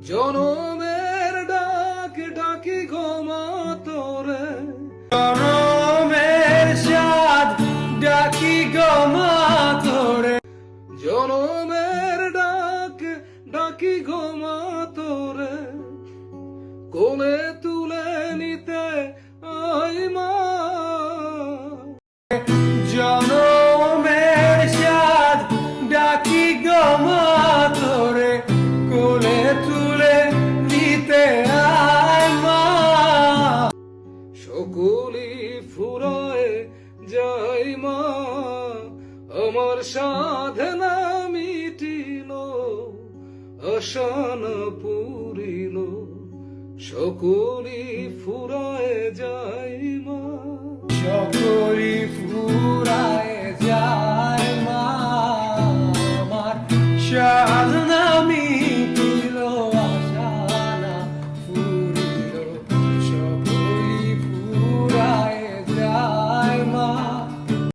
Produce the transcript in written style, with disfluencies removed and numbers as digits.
জনমের ডাক ডাকি গো মা তোরে, জনমের সাধ ডাকি গো মা তোরে, জনমের ডাক ডাকি গো মা তোরে, কোলে তুলে নিতে আই মা। জনমের সাধ ডাকি গো মা তোরে, কোলে তুলে নিতে আয় মা। সকলি ফুরায় যাই মা, আমার সাধনা মিটিল, আশা না পুরিল, সকলি ফুরায় যাই মা। সকলি ফুরায়